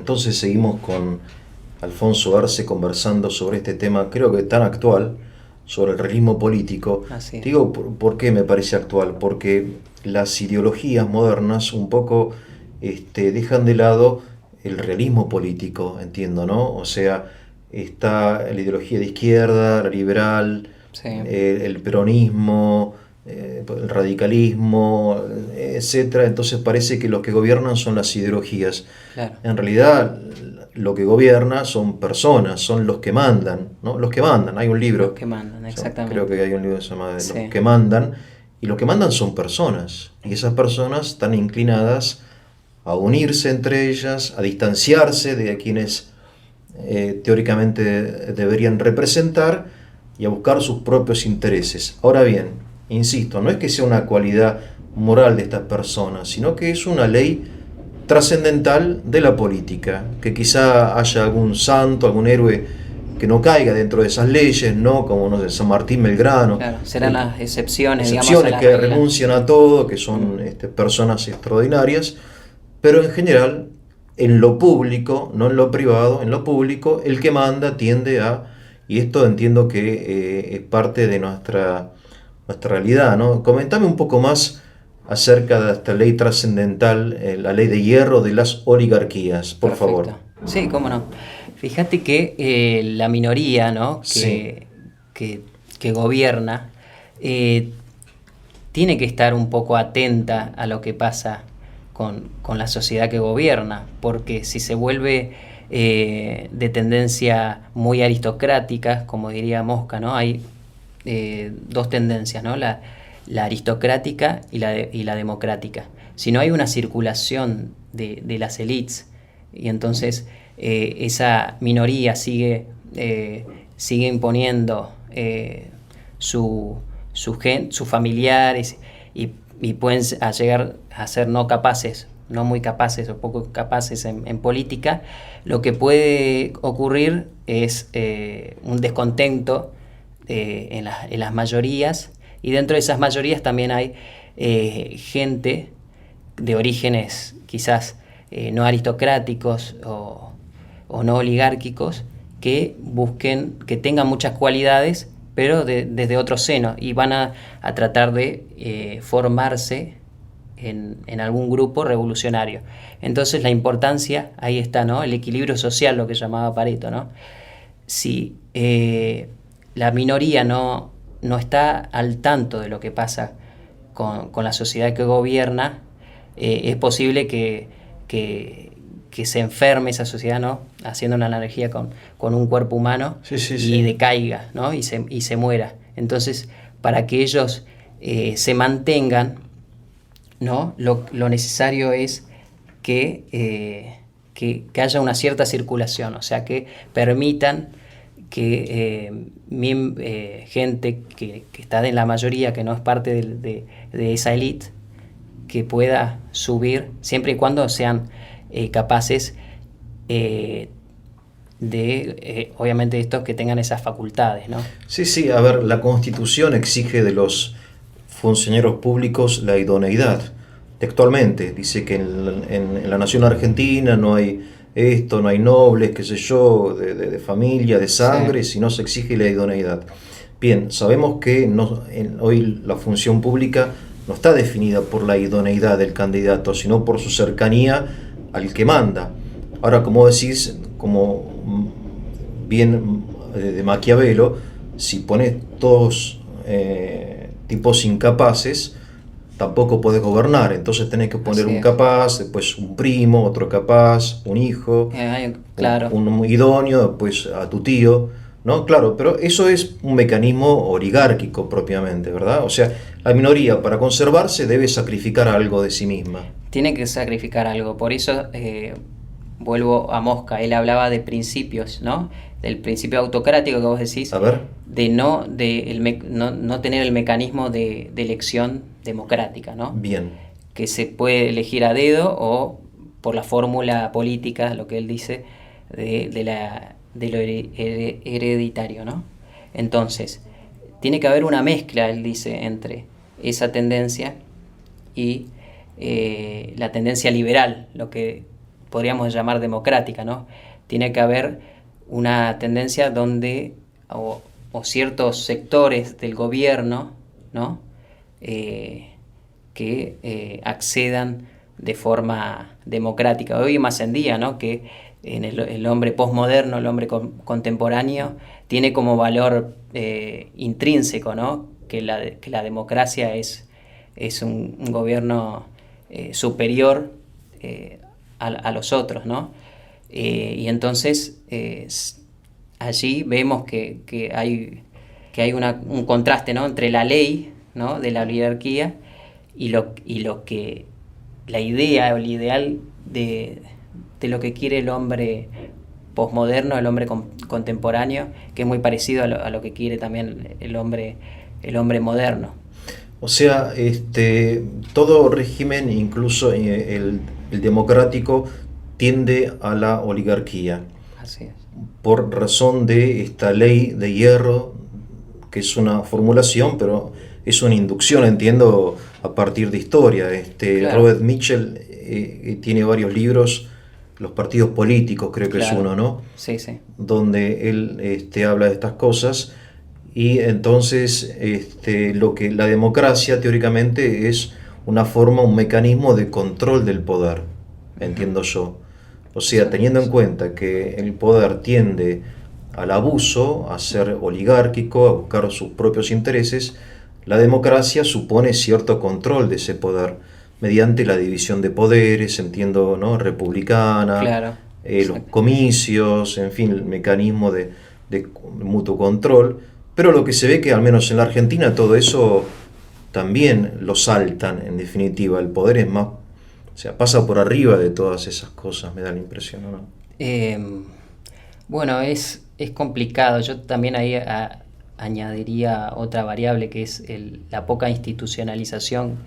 entonces seguimos con Alfonso Arce conversando sobre este tema, creo que tan actual, sobre el realismo político. Así es. Digo, ¿por qué me parece actual? Porque las ideologías modernas un poco dejan de lado el realismo político, entiendo, ¿no? O sea, está la ideología de izquierda, la liberal, Sí, el peronismo, el radicalismo, etcétera. Entonces parece que los que gobiernan son las ideologías. claro. En realidad, lo que gobierna son personas, son los que mandan, ¿no? Los que mandan. Hay un Los libro, que mandan, creo exactamente. que hay un libro que se llama Los Sí, que mandan, y los que mandan son personas. Y esas personas están inclinadas a unirse entre ellas, a distanciarse de quienes teóricamente deberían representar y a buscar sus propios intereses. Ahora bien, insisto, no es que sea una cualidad moral de estas personas, sino que es una ley trascendental de la política, que quizá haya algún santo, algún héroe que no caiga dentro de esas leyes, ¿no? Como no sé, San Martín Belgrano, claro. Serán las excepciones, digamos, a excepciones la que regla. renuncian a todo, que son Mm. personas extraordinarias, pero en general, en lo público, no en lo privado, en lo público, el que manda tiende a, y esto entiendo que es parte de nuestra realidad, ¿no? Comentame un poco más acerca de esta ley trascendental, la ley de hierro de las oligarquías, por favor. Perfecto. Sí, cómo no. Fíjate que la minoría, ¿no? Sí, Que, que gobierna eh, tiene que estar un poco atenta a lo que pasa con la sociedad que gobierna, porque si se vuelve de tendencia muy aristocrática, como diría Mosca, ¿no? Hay dos tendencias, ¿no? La aristocrática y la democrática. Si no hay una circulación de las élites y entonces esa minoría sigue imponiendo sus familiares y pueden llegar a ser no capaces, no muy capaces o poco capaces en política, lo que puede ocurrir es un descontento en las mayorías, y dentro de esas mayorías también hay gente de orígenes quizás no aristocráticos o no oligárquicos que busquen, que tengan muchas cualidades, pero desde otro seno, y van a tratar de formarse en algún grupo revolucionario. Entonces la importancia, ahí está, ¿no? El equilibrio social, lo que llamaba Pareto, ¿no? Si la minoría no está al tanto de lo que pasa con la sociedad que gobierna, es posible que se enferme esa sociedad, ¿no? Haciendo una analogía con un cuerpo humano, sí, sí, y sí. decaiga, ¿no? Y se muera. Entonces, para que ellos se mantengan, ¿no? Lo necesario es que haya una cierta circulación, o sea, que permitan que gente que está en la mayoría, que no es parte de esa élite, que pueda subir, siempre y cuando sean capaces obviamente, estos que tengan esas facultades, ¿no? Sí, sí, a ver, la Constitución exige de los funcionarios públicos la idoneidad. Textualmente, dice que en la nación argentina no hay esto, no hay nobles, qué sé yo, de familia, de Sí, sangre, si no se exige la idoneidad. Bien, sabemos que hoy la función pública no está definida por la idoneidad del candidato, sino por su cercanía al que manda. Ahora, como decís, como bien de Maquiavelo, si pones todos tipos incapaces, tampoco podés gobernar. Entonces tenés que poner así un es. capaz, después un primo, otro capaz, un hijo, Claro, un idóneo, después a tu tío, ¿no? Claro, pero eso es un mecanismo oligárquico propiamente, ¿verdad? O sea, la minoría para conservarse debe sacrificar algo de sí misma. tiene que sacrificar algo. Por eso vuelvo a Mosca. Él hablaba de principios, ¿no? Del principio autocrático que vos decís, A ver, no tener el mecanismo de elección democrática, ¿no? bien, Que se puede elegir a dedo o por la fórmula política, lo que él dice, de lo hereditario, ¿no? Entonces, tiene que haber una mezcla, él dice, entre esa tendencia y la tendencia liberal, podríamos llamar democrática, ¿no? Tiene que haber una tendencia donde o ciertos sectores del gobierno, ¿no? Que accedan de forma democrática. Hoy más en día, ¿no? Que en el hombre posmoderno, el hombre contemporáneo, tiene como valor intrínseco, ¿no? Que la democracia es un gobierno superior a los otros, ¿no? Y entonces allí vemos que hay un contraste, ¿no? Entre la ley, ¿no? De la oligarquía y lo que la idea o el ideal de lo que quiere el hombre posmoderno, el hombre contemporáneo, que es muy parecido a lo que quiere también el hombre moderno. O sea, todo régimen, incluso el democrático, tiende a la oligarquía. Así es. Por razón de esta ley de hierro, que es una formulación, pero es una inducción, entiendo, a partir de historia. Claro. Robert Mitchell tiene varios libros, Los partidos políticos, creo que Claro. es uno, ¿no? Sí, sí. Donde él habla de estas cosas. Y entonces lo que la democracia teóricamente es una forma, un mecanismo de control del poder, entiendo yo. O sea, teniendo en cuenta que el poder tiende al abuso, a ser oligárquico, a buscar sus propios intereses, la democracia supone cierto control de ese poder mediante la división de poderes, entiendo, ¿no? Republicana, Claro. los comicios, en fin, el mecanismo de mutuo control. Pero lo que se ve que al menos en la Argentina todo eso también lo saltan, en definitiva. El poder es más, o sea, pasa por arriba de todas esas cosas, me da la impresión, ¿no? Bueno, es complicado. Yo también ahí añadiría otra variable, que es la poca institucionalización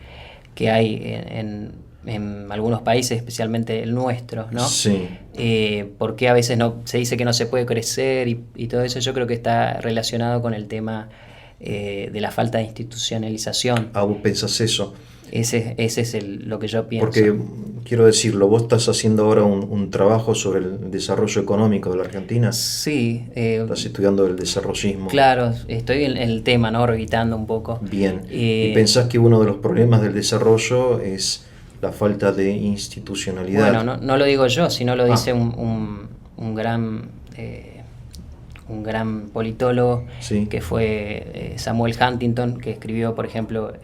que hay en algunos países, especialmente el nuestro, ¿no? Sí. Porque a veces se dice que no se puede crecer y todo eso. Yo creo que está relacionado con el tema de la falta de institucionalización. ¿Vos pensás eso? Ese es lo que yo pienso. Porque, quiero decirlo, vos estás haciendo ahora un trabajo sobre el desarrollo económico de la Argentina. Sí. Estás estudiando el desarrollismo. Claro, estoy en el tema, ¿no? Orbitando un poco. Bien. ¿Y pensás que uno de los problemas del desarrollo es la falta de institucionalidad? Bueno, no lo digo yo, sino lo dice un gran politólogo, sí, que fue Samuel Huntington, que escribió, por ejemplo,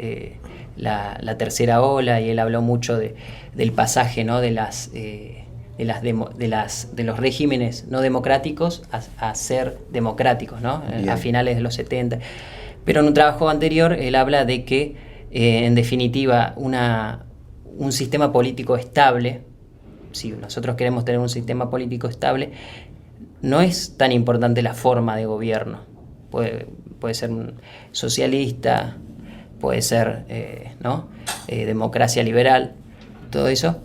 la tercera ola, y él habló mucho del pasaje, ¿no? de los regímenes no democráticos a ser democráticos, ¿no? A finales de los 70. Pero en un trabajo anterior él habla de que, en definitiva, un sistema político estable, si nosotros queremos tener un sistema político estable, no es tan importante la forma de gobierno. Puede ser un socialista, puede ser democracia liberal, todo eso.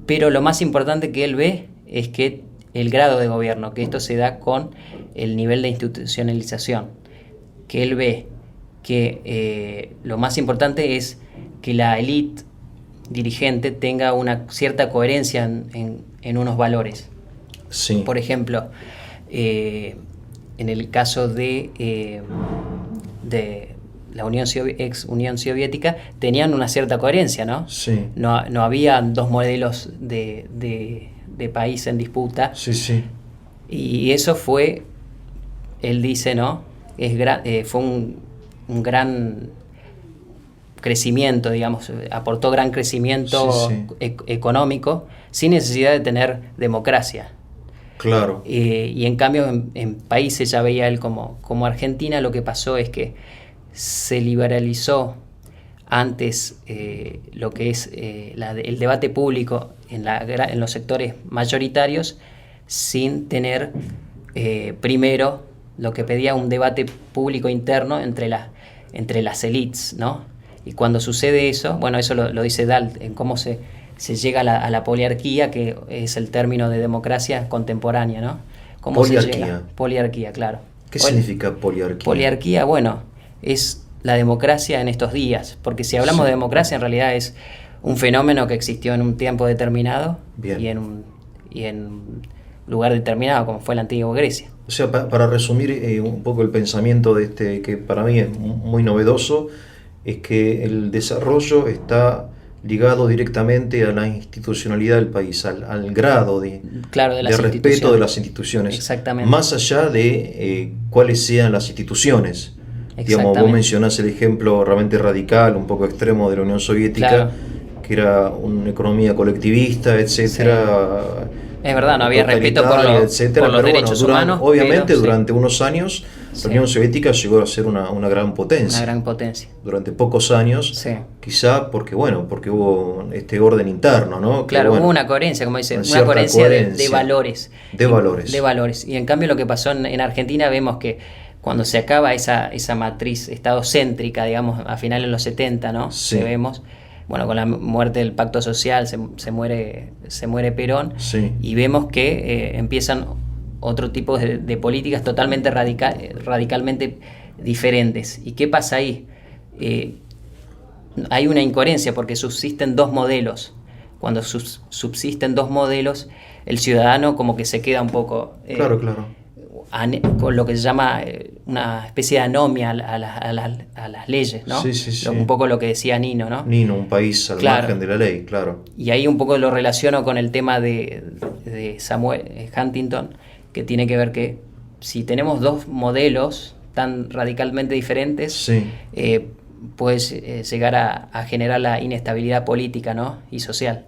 Pero lo más importante que él ve es que el grado de gobierno, que esto se da con el nivel de institucionalización, que él ve que lo más importante es que la élite dirigente tenga una cierta coherencia en unos valores. Sí. Por ejemplo, en el caso de la ex Unión Soviética, tenían una cierta coherencia, ¿no? Sí. No había dos modelos de país en disputa. Sí, sí. Y eso fue, él dice, ¿no? Fue un gran crecimiento, digamos, aportó gran crecimiento económico sin necesidad de tener democracia. Claro. Y en cambio en países, ya veía él como Argentina, lo que pasó es que se liberalizó antes lo que es el debate público en los sectores mayoritarios, sin tener primero lo que pedía un debate público interno entre las élites, ¿no? Y cuando sucede eso, bueno, eso lo dice Dalt, en cómo se llega a la poliarquía, que es el término de democracia contemporánea, ¿no? ¿Cómo poliarquía. se llega? Poliarquía, claro. ¿Qué significa poliarquía? Poliarquía, bueno, es la democracia en estos días, porque si hablamos de democracia, en realidad es un fenómeno que existió en un tiempo determinado. Bien. Y y en lugar determinado, como fue la antigua Grecia. O sea, para resumir un poco el pensamiento de que para mí es muy novedoso, es que el desarrollo está ligado directamente a la institucionalidad del país, al grado de respeto de las instituciones. Exactamente. Más allá de cuáles sean las instituciones. Digamos, vos mencionás el ejemplo realmente radical, un poco extremo de la Unión Soviética, claro, que era una economía colectivista, etcétera. Sí. Es verdad, no había respeto por los derechos humanos. Obviamente, durante unos años, la Unión Soviética llegó a ser una gran potencia. Una gran potencia. Durante pocos años, quizá porque hubo este orden interno, ¿no? Claro, hubo una coherencia, como dice, una coherencia de valores. De valores. De valores. Y en cambio lo que pasó en Argentina, vemos que cuando se acaba esa matriz estadocéntrica, digamos, a finales de los 70, ¿no? Sí. Que vemos... Bueno, con la muerte del Pacto Social se muere Perón, sí, y vemos que empiezan otro tipo de políticas totalmente radicalmente diferentes. ¿Y qué pasa ahí? Hay una incoherencia porque subsisten dos modelos. Cuando subsisten dos modelos, el ciudadano como que se queda un poco... claro. Con lo que se llama una especie de anomia a las leyes, ¿no? Sí. Un poco lo que decía Nino, ¿no? Nino, un país al margen de la ley, claro. Y ahí un poco lo relaciono con el tema de Samuel Huntington, que tiene que ver que si tenemos dos modelos tan radicalmente diferentes, puede llegar a generar la inestabilidad política, ¿no? Y social.